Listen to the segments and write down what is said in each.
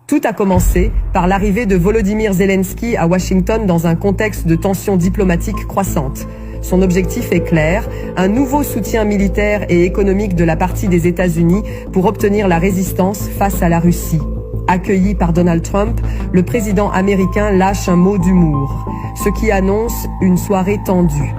Tout a commencé par l'arrivée de Volodymyr Zelensky à Washington dans un contexte de tensions diplomatiques croissantes. Son objectif est clair, un nouveau soutien militaire et économique de la partie des États-Unis pour obtenir la résistance face à la Russie. Accueilli par Donald Trump, le président américain lâche un mot d'humour, ce qui annonce une soirée tendue.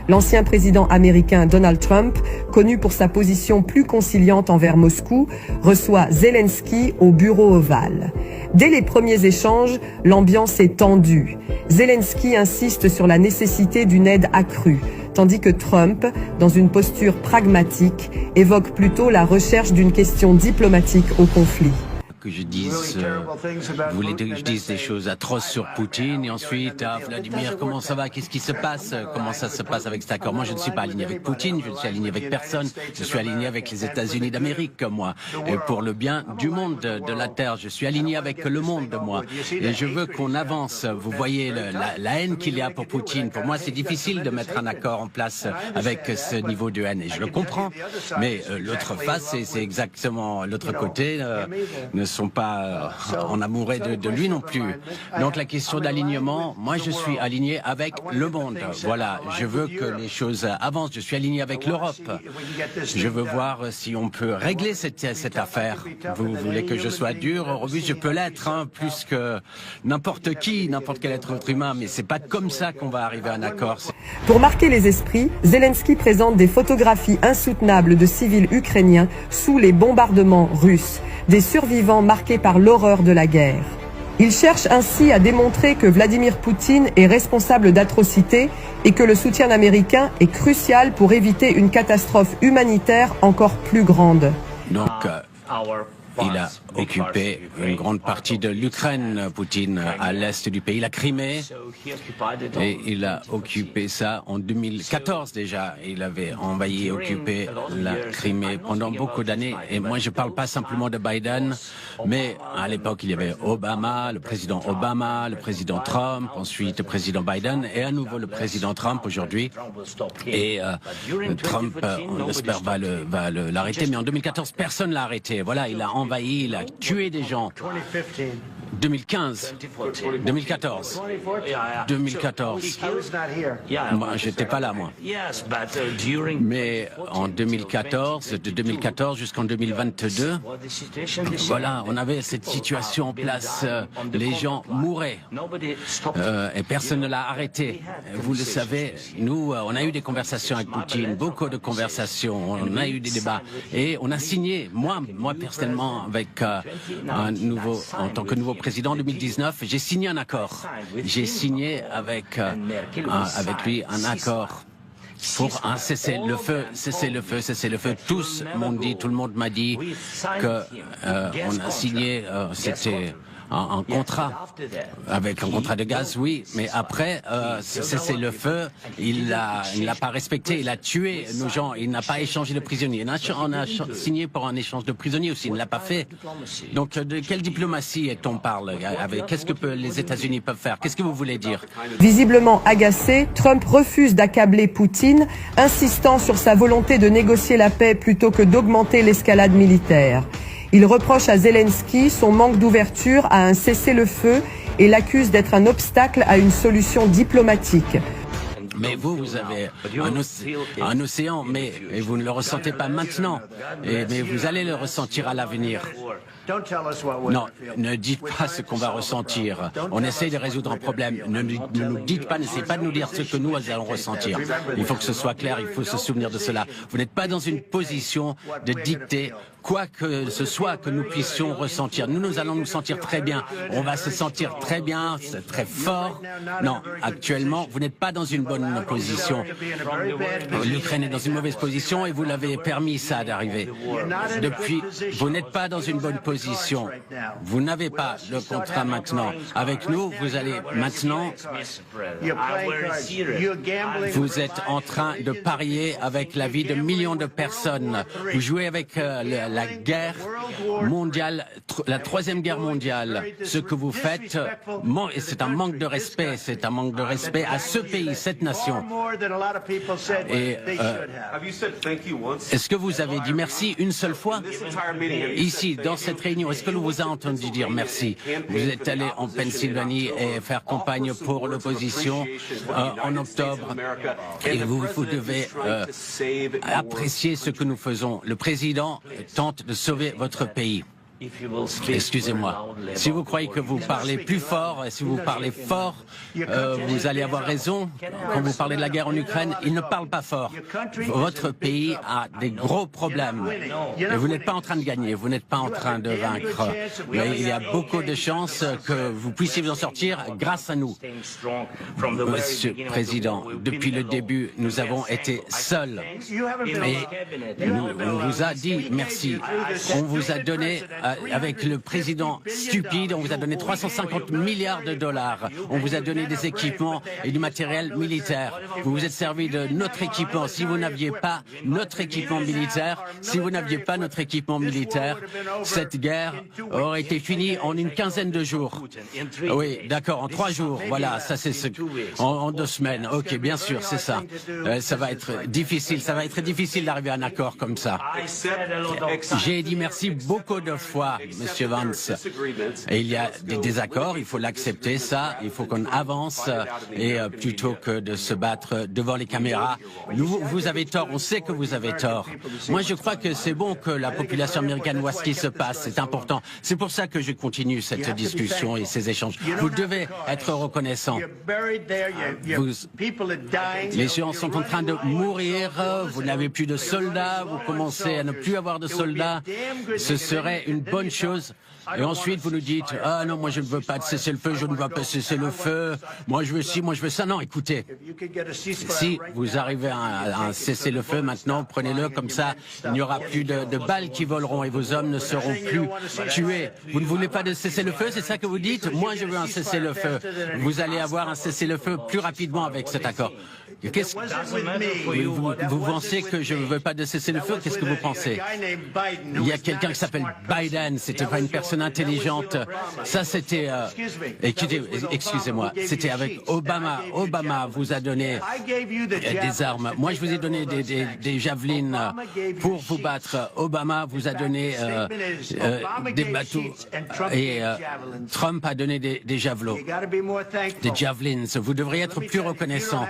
L'ancien président américain Donald Trump, connu pour sa position plus conciliante envers Moscou, reçoit Zelensky au bureau ovale. Dès les premiers échanges, l'ambiance est tendue. Zelensky insiste sur la nécessité d'une aide accrue, tandis que Trump, dans une posture pragmatique, évoque plutôt la recherche d'une question diplomatique au conflit. Que je dise, vous voulez que je dise des choses atroces sur Poutine et ensuite, Vladimir, comment ça va, qu'est-ce qui se passe, comment ça se passe avec cet accord? Moi, je ne suis pas aligné avec Poutine, je ne suis aligné avec personne, je suis aligné avec les États-Unis d'Amérique, moi, et pour le bien du monde, de la Terre, je suis aligné avec le monde, moi, et je veux qu'on avance. Vous voyez la haine qu'il y a pour Poutine. Pour moi, c'est difficile de mettre un accord en place avec ce niveau de haine, et je le comprends, mais l'autre face, c'est exactement l'autre côté, ne sont pas en amoureux de lui non plus. Donc la question d'alignement, moi je suis aligné avec le monde. Voilà, je veux que les choses avancent, je suis aligné avec l'Europe. Je veux voir si on peut régler cette affaire. Vous voulez que je sois dur, robuste, je peux l'être, plus que n'importe qui, n'importe quel être humain, mais c'est pas comme ça qu'on va arriver à un accord. Pour marquer les esprits, Zelensky présente des photographies insoutenables de civils ukrainiens sous les bombardements russes, des survivants marqués par l'horreur de la guerre. Il cherche ainsi à démontrer que Vladimir Poutine est responsable d'atrocités et que le soutien américain est crucial pour éviter une catastrophe humanitaire encore plus grande. Donc, il a occupé une grande partie de l'Ukraine, Poutine, à l'est du pays, la Crimée, et il a occupé ça en 2014 déjà. Il avait envahi et occupé la Crimée pendant beaucoup d'années. Et moi, je ne parle pas simplement de Biden, mais à l'époque, il y avait Obama, le président Trump, ensuite le président Biden, et à nouveau le président Trump aujourd'hui. Et Trump, on espère, va l'arrêter, mais en 2014, personne ne l'a arrêté. Voilà, il a envahi, il a tué des gens. 2015, 2014, 2014. Moi, j'étais pas là, moi. Mais en 2014, de 2014 jusqu'en 2022, voilà, on avait cette situation en place. Les gens mouraient et personne ne l'a arrêté. Vous le savez, nous, on a eu des conversations avec Poutine, beaucoup de conversations, on a eu des débats et on a signé, moi personnellement, avec en tant que nouveau président en 2019, j'ai signé un accord. J'ai signé avec lui un accord pour un cessez-le-feu. Tous m'ont dit, tout le monde m'a dit que on a signé, c'était un contrat, avec un contrat de gaz, oui, mais après, cessez-le-feu, il l'a pas respecté, il a tué nos gens, il n'a pas échangé de prisonniers. On a signé pour un échange de prisonniers aussi, il ne l'a pas fait. Donc, de quelle diplomatie est-on parle? Qu'est-ce que les États-Unis peuvent faire? Qu'est-ce que vous voulez dire? Visiblement agacé, Trump refuse d'accabler Poutine, insistant sur sa volonté de négocier la paix plutôt que d'augmenter l'escalade militaire. Il reproche à Zelensky son manque d'ouverture à un cessez-le-feu et l'accuse d'être un obstacle à une solution diplomatique. Mais vous avez un océan, mais vous ne le ressentez pas maintenant. Mais vous allez le ressentir à l'avenir. Non, ne dites pas ce qu'on va ressentir. On essaie de résoudre un problème. Ne nous dites pas, n'essayez pas de nous dire ce que nous allons ressentir. Il faut que ce soit clair, il faut se souvenir de cela. Vous n'êtes pas dans une position de dicter quoi que ce soit que nous puissions ressentir. Nous allons nous sentir très bien. On va se sentir très bien, très fort. Non, actuellement, vous n'êtes pas dans une bonne position. L'Ukraine est dans une mauvaise position et vous l'avez permis ça d'arriver. Depuis, vous n'êtes pas dans une bonne position. position. Vous n'avez pas le contrat maintenant. Avec nous, vous allez maintenant... Vous êtes en train de parier avec la vie de millions de personnes. Vous jouez avec la guerre mondiale, la troisième guerre mondiale. Ce que vous faites, c'est un manque de respect. C'est un manque de respect à ce pays, cette nation. Et est-ce que vous avez dit merci une seule fois ici, dans cette réunion? Est-ce que l'on vous a entendu dire merci? Vous êtes allé en Pennsylvanie et faire campagne pour l'opposition en octobre. Et vous devez apprécier ce que nous faisons. Le président tente de sauver votre pays. Excusez-moi. Si vous croyez que vous parlez plus fort, si vous parlez fort, vous allez avoir raison. Quand vous parlez de la guerre en Ukraine, il ne parle pas fort. Votre pays a des gros problèmes. Et vous n'êtes pas en train de gagner, vous n'êtes pas en train de vaincre. Mais il y a beaucoup de chances que vous puissiez vous en sortir grâce à nous. Monsieur le Président, depuis le début, nous avons été seuls. Et on vous a dit merci. On vous a donné... Avec le président stupide, on vous a donné 350 milliards de dollars. On vous a donné des équipements et du matériel militaire. Vous vous êtes servi de notre équipement. Si vous n'aviez pas notre équipement militaire, cette guerre aurait été finie en une quinzaine de jours. Oui, d'accord, en 3 jours. Voilà, ça c'est en 2 semaines. Ok, bien sûr, c'est ça. Ça va être difficile. Ça va être difficile d'arriver à un accord comme ça. J'ai dit merci beaucoup de fois, Monsieur Vance. Et il y a des désaccords, il faut l'accepter, ça. Il faut qu'on avance et plutôt que de se battre devant les caméras. Vous avez tort, on sait que vous avez tort. Moi, je crois que c'est bon que la population américaine voit ce qui se passe, c'est important. C'est pour ça que je continue cette discussion et ces échanges. Vous devez être reconnaissant. Les gens sont en train de mourir, vous n'avez plus de soldats, vous commencez à ne plus avoir de soldats. Ce serait une bonne chose. Et ensuite, vous nous dites, ah non, moi je ne veux pas de cessez-le-feu, je ne veux pas cesser le feu, moi je veux ci, moi je veux ça. Non, écoutez, si vous arrivez à un cessez-le-feu maintenant, prenez-le comme ça, il n'y aura plus de balles qui voleront et vos hommes ne seront plus tués. Vous ne voulez pas de cessez-le-feu, c'est ça que vous dites? Moi je veux un cessez-le-feu. Vous allez avoir un cessez-le-feu plus rapidement avec cet accord. Vous pensez que je ne veux pas de cessez-le-feu? Qu'est-ce que vous pensez? Il y a quelqu'un qui s'appelle Biden, c'était pas une personne intelligente. Ça c'était... excusez-moi, c'était avec Obama. Obama vous a donné des armes. Moi je vous ai donné des javelines pour vous battre. Obama vous a donné des bateaux. Et Trump a donné des javelots, des javelins. Vous devriez être plus reconnaissant.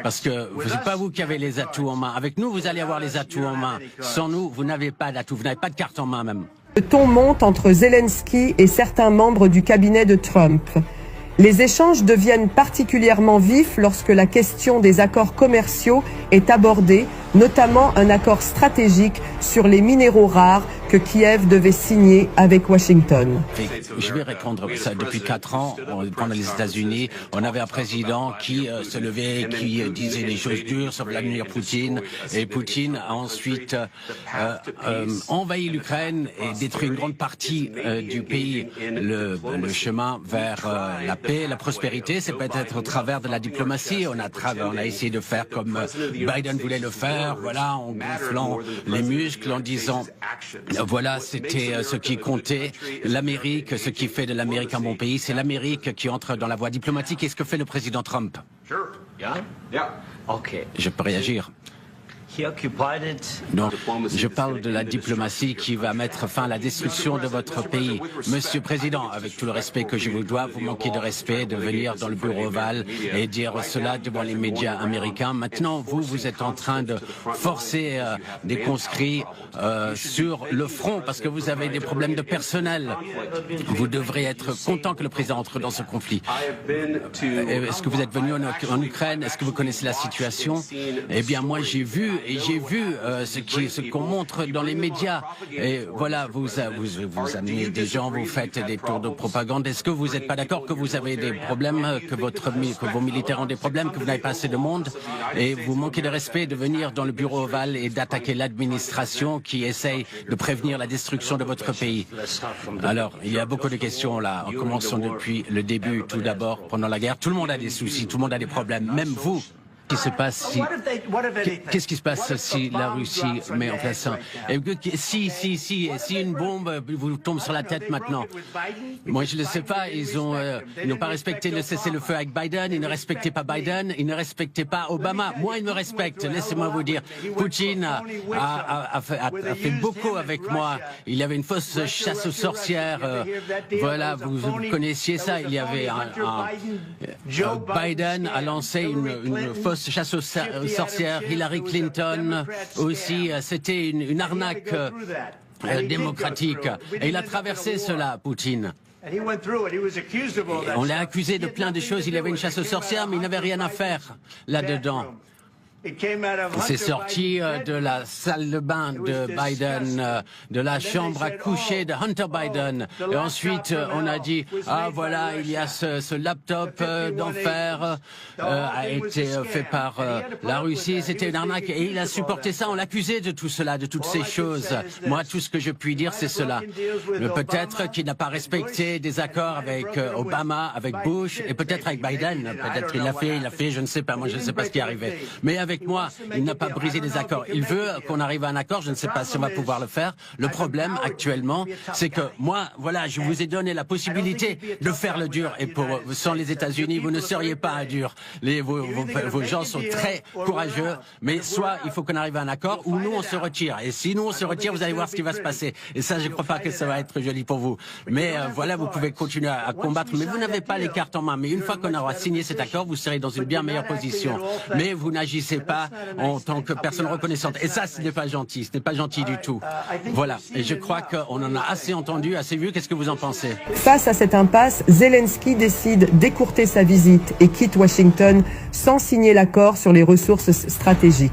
Parce que ce n'est pas vous qui avez les atouts en main. Avec nous, vous allez avoir les atouts en main. Sans nous, vous n'avez pas d'atouts, vous n'avez pas de carte en main même. Le ton monte entre Zelensky et certains membres du cabinet de Trump. Les échanges deviennent particulièrement vifs lorsque la question des accords commerciaux est abordée, notamment un accord stratégique sur les minéraux rares que Kiev devait signer avec Washington. Je vais répondre ça. Depuis 4 ans, pendant les États-Unis, on avait un président qui se levait, qui disait des choses dures sur Vladimir Poutine. Et Poutine a ensuite envahi l'Ukraine et détruit une grande partie du pays. Le chemin vers la paix, la prospérité, c'est peut-être au travers de la diplomatie. On a essayé de faire comme Biden voulait le faire, voilà, en gonflant les muscles, en disant voilà, c'était ce qui comptait. L'Amérique, ce qui fait de l'Amérique un bon pays, c'est l'Amérique qui entre dans la voie diplomatique. Et ce que fait le président Trump? Je peux réagir. Donc, je parle de la diplomatie qui va mettre fin à la destruction de votre pays. Monsieur le Président, avec tout le respect que je vous dois, vous manquez de respect de venir dans le bureau ovale et dire cela devant les médias américains. Maintenant, vous êtes en train de forcer des conscrits sur le front parce que vous avez des problèmes de personnel. Vous devrez être content que le président entre dans ce conflit. Est-ce que vous êtes venu en Ukraine? Est-ce que vous connaissez la situation? Eh bien, moi, j'ai vu j'ai vu ce qu'on montre dans les médias. Et voilà, vous amenez des gens, vous faites des tours de propagande. Est-ce que vous n'êtes pas d'accord que vous avez des problèmes, que vos militaires ont des problèmes, que vous n'avez pas assez de monde et vous manquez de respect de venir dans le bureau ovale et d'attaquer l'administration qui essaye de prévenir la destruction de votre pays? Alors, il y a beaucoup de questions là. En commençant depuis le début, tout d'abord, pendant la guerre. Tout le monde a des soucis, tout le monde a des problèmes, même vous. Qu'est-ce qui se passe si la Russie met en place ça? Si une bombe vous tombe sur la tête maintenant? Moi, je ne le sais pas. Ils n'ont pas respecté le cessez-le-feu avec Biden. Ils ne respectaient pas Biden. Ils ne respectaient pas Obama. Moi, ils me respectent. Laissez-moi vous dire. Poutine a fait beaucoup avec moi. Il y avait une fausse chasse aux sorcières. Voilà, vous connaissiez ça. Il y avait Biden a lancé une fausse chasse aux sorcières, Hillary Clinton aussi, c'était une arnaque démocratique. Et il a traversé cela, Poutine. On l'a accusé de plein de choses. Il y avait une chasse aux sorcières, mais il n'avait rien à faire là-dedans. C'est sorti de la salle de bain de Biden, de la chambre à coucher de Hunter Biden. Et ensuite, on a dit, ah voilà, il y a ce laptop d'enfer a été fait par la Russie. C'était une arnaque. Et il a supporté ça. On l'accusait de tout cela, de toutes ces choses. Moi, tout ce que je puis dire, c'est cela. Peut-être qu'il n'a pas respecté des accords avec Obama, avec Bush, et peut-être avec Biden. Peut-être il l'a fait, je ne sais pas. Moi, je ne sais pas ce qui est arrivé. Mais avec moi, il n'a pas brisé les accords. Il veut qu'on arrive à un accord. Je ne sais pas si on va pouvoir le faire. Le problème actuellement, c'est que moi, voilà, je vous ai donné la possibilité de faire le dur. Et sans les États-Unis, vous ne seriez pas un dur. Vos gens sont très courageux. Mais soit il faut qu'on arrive à un accord, ou nous on se retire. Et si nous on se retire, vous allez voir ce qui va se passer. Et ça, je ne crois pas que ça va être joli pour vous. Mais voilà, vous pouvez continuer à combattre. Mais vous n'avez pas les cartes en main. Mais une fois qu'on aura signé cet accord, vous serez dans une bien meilleure position. Mais vous n'agissez pas en tant que personne reconnaissante. Et ça, ce n'est pas gentil. Ce n'est pas gentil du tout. Voilà. Et je crois qu'on en a assez entendu, assez vu. Qu'est-ce que vous en pensez? Face à cette impasse, Zelensky décide d'écourter sa visite et quitte Washington sans signer l'accord sur les ressources stratégiques.